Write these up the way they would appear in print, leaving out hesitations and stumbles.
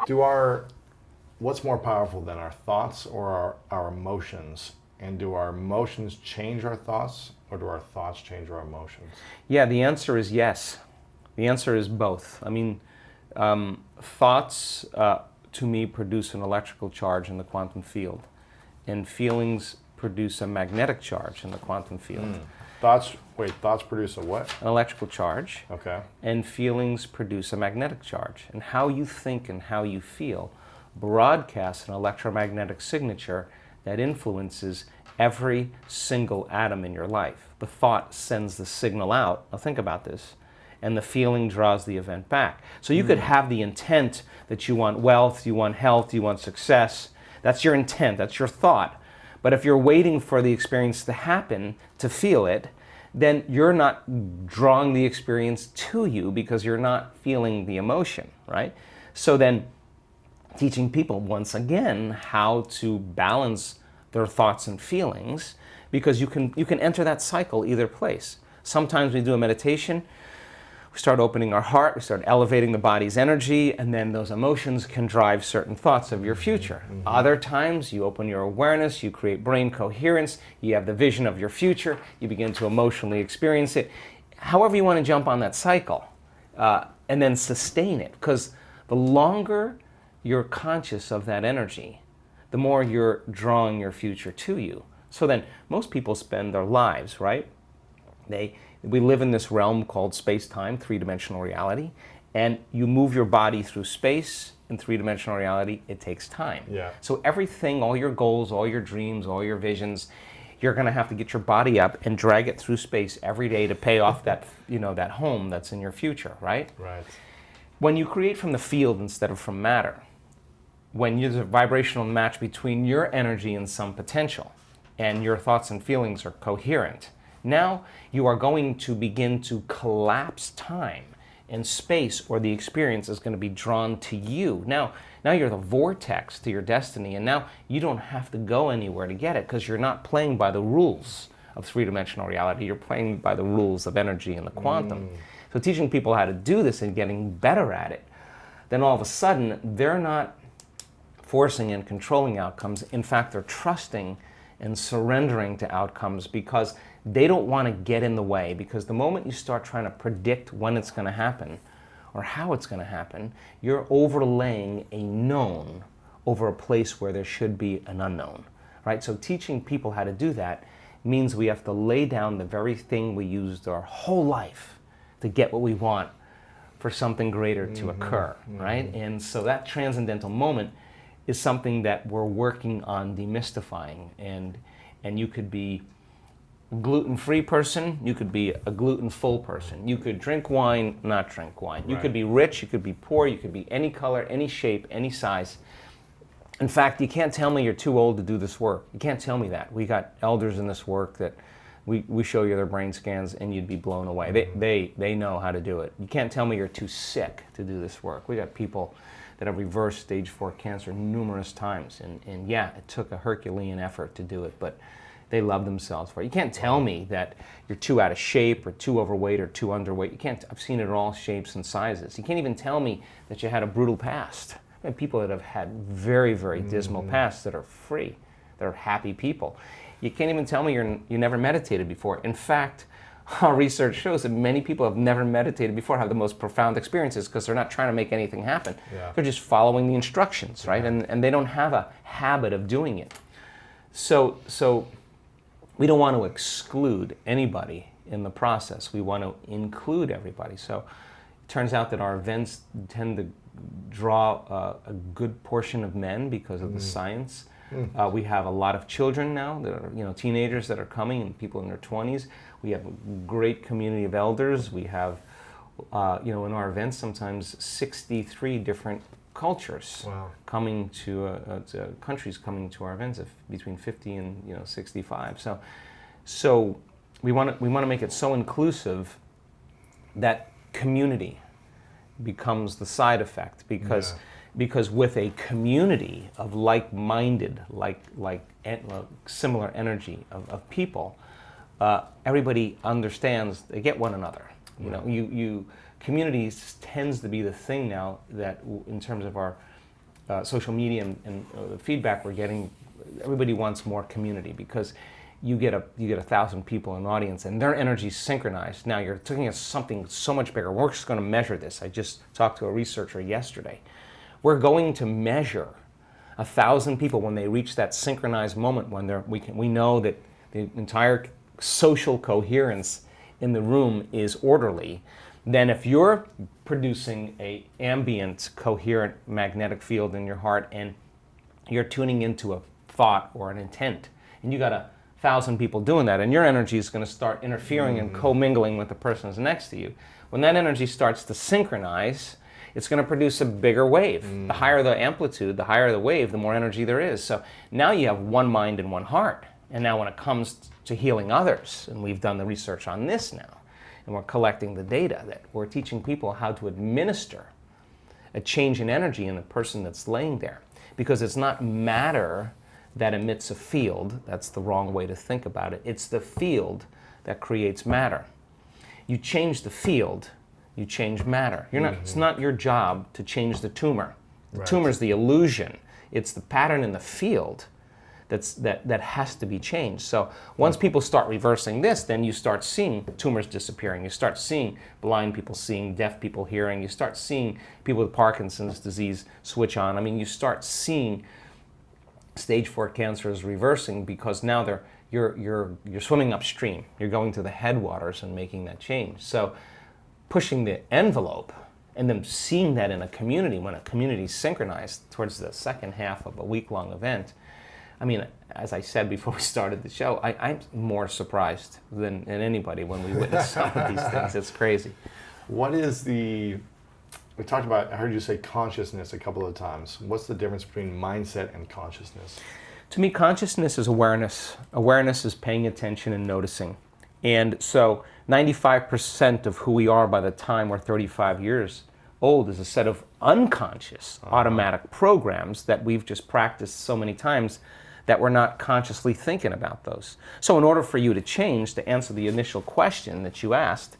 What's more powerful than our thoughts or our emotions? And do our emotions change our thoughts, or do our thoughts change our emotions? Yeah, the answer is yes. The answer is both. I mean, thoughts to me produce an electrical charge in the quantum field, and feelings produce a magnetic charge in the quantum field. Thoughts produce a what? An electrical charge. Okay. And feelings produce a magnetic charge. And how you think and how you feel broadcasts an electromagnetic signature that influences every single atom in your life. The thought sends the signal out. Now think about this. And the feeling draws the event back. So you could have the intent that you want wealth, you want health, you want success. That's your intent, that's your thought. But if you're waiting for the experience to happen to feel it, then you're not drawing the experience to you because you're not feeling the emotion, right? So then teaching people, once again, how to balance their thoughts and feelings, because you can enter that cycle either place. Sometimes we do a meditation, we start opening our heart, we start elevating the body's energy, and then those emotions can drive certain thoughts of your future. Other times, you open your awareness, you create brain coherence, you have the vision of your future, you begin to emotionally experience it. However you want to jump on that cycle, and then sustain it, because the longer you're conscious of that energy, the more you're drawing your future to you. So then, most people spend their lives, right? We live in this realm called space-time, three-dimensional reality, and you move your body through space in three-dimensional reality, it takes time. Yeah. So everything, all your goals, all your dreams, all your visions, you're going to have to get your body up and drag it through space every day to pay off that, that home that's in your future, right? Right. When you create from the field instead of from matter, when there's a vibrational match between your energy and some potential, and your thoughts and feelings are coherent, now you are going to begin to collapse time and space, or the experience is going to be drawn to you. Now you're the vortex to your destiny, and now you don't have to go anywhere to get it, because you're not playing by the rules of three-dimensional reality. You're playing by the rules of energy and the quantum. So teaching people how to do this and getting better at it, then all of a sudden they're not forcing and controlling outcomes. In fact, they're trusting and surrendering to outcomes, because they don't want to get in the way. Because the moment you start trying to predict when it's going to happen or how it's going to happen, you're overlaying a known over a place where there should be an unknown, right? So teaching people how to do that means we have to lay down the very thing we used our whole life to get what we want for something greater to occur, right? And so that transcendental moment is something that we're working on demystifying. And you could be a gluten-free person, you could be a gluten-full person. You could drink wine, not drink wine. You could be rich, you could be poor, you could be any color, any shape, any size. In fact, you can't tell me you're too old to do this work. You can't tell me that. We got elders in this work that we show you their brain scans and you'd be blown away. They know how to do it. You can't tell me you're too sick to do this work. We got people that have reversed stage 4 cancer numerous times. And yeah, it took a Herculean effort to do it, but they love themselves for it. You can't tell me that you're too out of shape or too overweight or too underweight. You can't. I've seen it in all shapes and sizes. You can't even tell me that you had a brutal past. I have people that have had very, very dismal pasts that are free, that are happy people. You can't even tell me you never meditated before. In fact, our research shows that many people have never meditated before have the most profound experiences, because they're not trying to make anything happen. Yeah. They're just following the instructions, right? And they don't have a habit of doing it. So we don't want to exclude anybody in the process. We want to include everybody. So it turns out that our events tend to draw a good portion of men because of the science. We have a lot of children now that are, teenagers that are coming, and people in their 20s. We have a great community of elders. We have, in our events, sometimes 63 different cultures coming to countries coming to our events, between 50 and 65. So we want to make it so inclusive that community becomes the side effect, because with a community of like-minded, similar energy of people, everybody understands. They get one another. Communities tends to be the thing now that, in terms of our social media and the feedback we're getting, everybody wants more community because you get 1,000 people in an audience and their energy's synchronized. Now you're looking at something so much bigger. We're just going to measure this. I just talked to a researcher yesterday. We're going to measure 1,000 people when they reach that synchronized moment when we know that the entire social coherence in the room is orderly. Then if you're producing a ambient coherent magnetic field in your heart and you're tuning into a thought or an intent, and you got 1,000 people doing that, and your energy is going to start interfering and commingling with the person who's next to you. When that energy starts to synchronize, it's going to produce a bigger wave. The higher the amplitude, the higher the wave, the more energy there is. So now you have one mind and one heart. And now when it comes to healing others, and we've done the research on this now, and we're collecting the data, that we're teaching people how to administer a change in energy in the person that's laying there. Because it's not matter that emits a field. That's the wrong way to think about it. It's the field that creates matter. You change the field, you change matter. It's not your job to change the tumor. The tumor is the illusion. It's the pattern in the field that has to be changed. So once people start reversing this, then you start seeing tumors disappearing. You start seeing blind people seeing, deaf people hearing. You start seeing people with Parkinson's disease switch on. I mean, you start seeing stage 4 cancer is reversing because now you're swimming upstream. You're going to the headwaters and making that change. So pushing the envelope and then seeing that in a community, when a community is synchronized towards the second half of a week-long event, I mean, as I said before we started the show, I'm more surprised than anybody when we witness some of these things. It's crazy. What is we talked about, I heard you say consciousness a couple of times. What's the difference between mindset and consciousness? To me, consciousness is awareness. Awareness is paying attention and noticing. And so 95% of who we are by the time we're 35 years old is a set of unconscious automatic programs that we've just practiced so many times that we're not consciously thinking about those. So in order for you to change, to answer the initial question that you asked,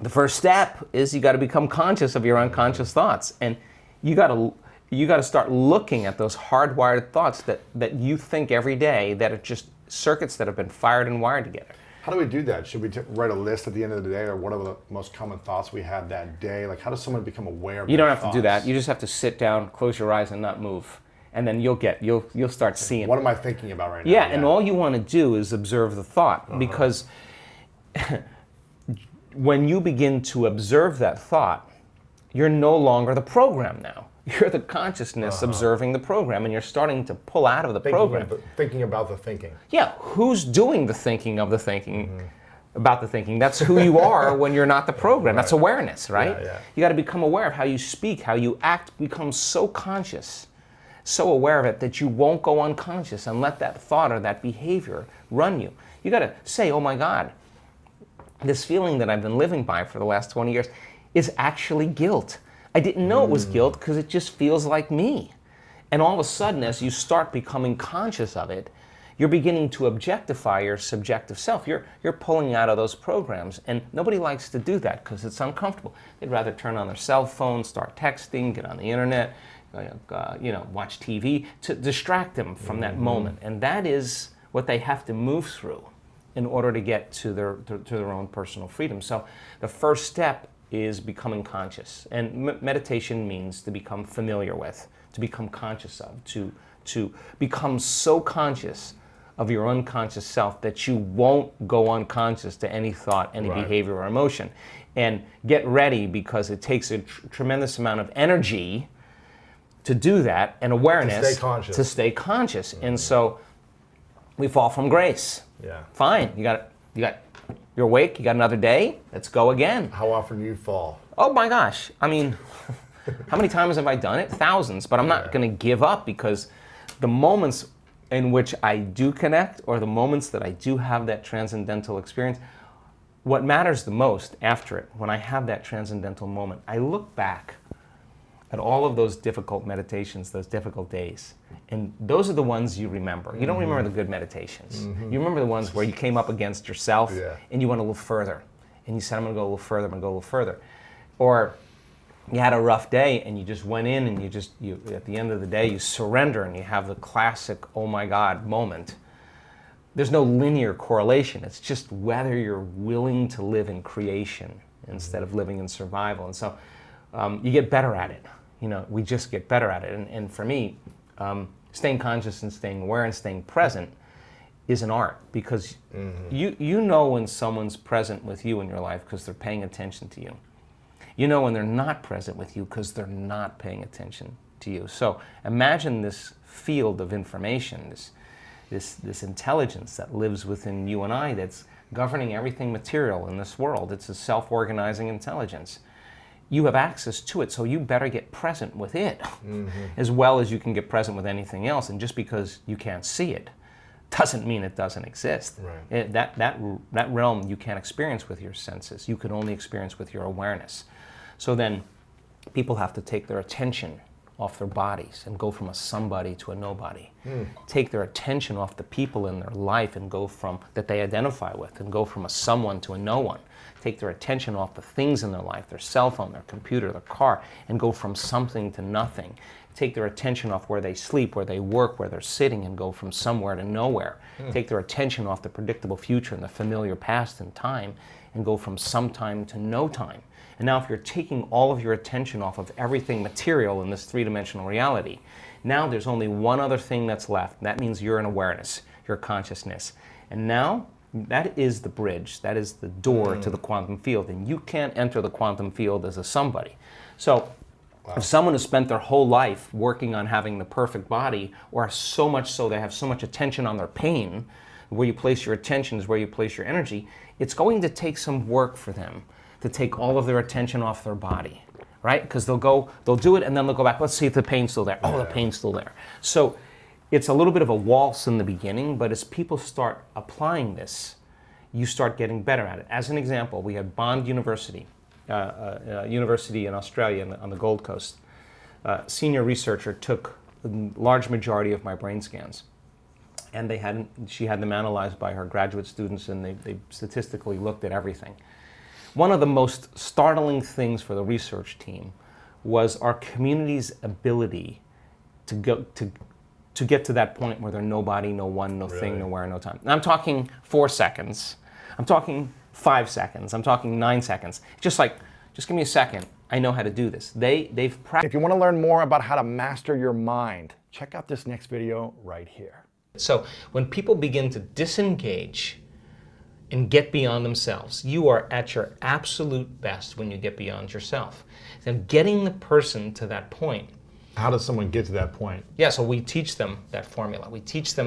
the first step is you got to become conscious of your unconscious thoughts. And you got to start looking at those hardwired thoughts that you think every day that are just circuits that have been fired and wired together. How do we do that? Should we write a list at the end of the day, or what are the most common thoughts we had that day? Like, how does someone become aware of You don't their have thoughts? to do that. You just have to sit down, close your eyes, and not move. And then you'll start seeing. What am I thinking about right now? Yeah, and all you want to do is observe the thought, because when you begin to observe that thought, you're no longer the program now. You're the consciousness observing the program, and you're starting to pull out of the program. Thinking about the thinking. Yeah, who's doing the thinking of the thinking about the thinking? That's who you are when you're not the program. That's awareness, right? Yeah. You got to become aware of how you speak, how you act, become so conscious, so aware of it that you won't go unconscious and let that thought or that behavior run you. You got to say, oh my God, this feeling that I've been living by for the last 20 years is actually guilt. I didn't know it was guilt because it just feels like me. And all of a sudden, as you start becoming conscious of it, you're beginning to objectify your subjective self. You're pulling out of those programs, and nobody likes to do that because it's uncomfortable. They'd rather turn on their cell phone, start texting, get on the internet, watch TV to distract them from that moment. And that is what they have to move through in order to get to their own personal freedom. So the first step is becoming conscious. And meditation means to become familiar with, to become conscious of, to become so conscious of your unconscious self that you won't go unconscious to any thought, any behavior or emotion. And get ready, because it takes a tremendous amount of energy to do that, and awareness to stay conscious. And so we fall from grace. Yeah. Fine, you're awake, you got another day, let's go again. How often do you fall? Oh my gosh, I mean, how many times have I done it? Thousands, but I'm not going to give up, because the moments in which I do connect, or the moments that I do have that transcendental experience, what matters the most after it, when I have that transcendental moment, I look back at all of those difficult meditations, those difficult days. And those are the ones you remember. You don't remember the good meditations. You remember the ones where you came up against yourself and you went a little further. And you said, I'm going to go a little further, I'm going to go a little further. Or you had a rough day and you just went in and you at the end of the day you surrender and you have the classic oh my God moment. There's no linear correlation. It's just whether you're willing to live in creation instead of living in survival. And so you get better at it. You know, we just get better at it. And for me, staying conscious and staying aware and staying present is an art, because you know when someone's present with you in your life because they're paying attention to you. You know when they're not present with you because they're not paying attention to you. So imagine this field of information, this intelligence that lives within you and I that's governing everything material in this world. It's a self-organizing intelligence. You have access to it, so you better get present with it as well as you can get present with anything else. And just because you can't see it doesn't mean it doesn't exist. Right. That realm you can't experience with your senses. You can only experience with your awareness. So then people have to take their attention off their bodies and go from a somebody to a nobody. Take their attention off the people in their life and go from that they identify with and go from a someone to a no one. Take their attention off the things in their life, their cell phone, their computer, their car, and go from something to nothing. Take their attention off where they sleep, where they work, where they're sitting, and go from somewhere to nowhere. Take their attention off the predictable future and the familiar past and time, and go from sometime to no time. And now if you're taking all of your attention off of everything material in this three-dimensional reality, now there's only one other thing that's left. And that means you're in awareness, your consciousness. And now that is the bridge, that is the door to the quantum field. And you can't enter the quantum field as a somebody. So if someone has spent their whole life working on having the perfect body, or so much so they have so much attention on their pain, where you place your attention is where you place your energy, it's going to take some work for them to take all of their attention off their body, right? Because they'll do it and then they'll go back, let's see if the pain's still there. Oh, the pain's still there. So it's a little bit of a waltz in the beginning, but as people start applying this, you start getting better at it. As an example, we had Bond University, university in Australia on the Gold Coast. Senior researcher took a large majority of my brain scans, and she had them analyzed by her graduate students, and they statistically looked at everything. One of the most startling things for the research team was our community's ability to get to that point where they're nobody, no one, no thing, nowhere, no time. And I'm talking 4 seconds. I'm talking 5 seconds. I'm talking 9 seconds. Just give me a second. I know how to do this. They've practiced. If you want to learn more about how to master your mind, check out this next video right here. So when people begin to disengage and get beyond themselves, you are at your absolute best when you get beyond yourself. Then getting the person to that point. How does someone get to that point? Yeah, so we teach them that formula. We teach them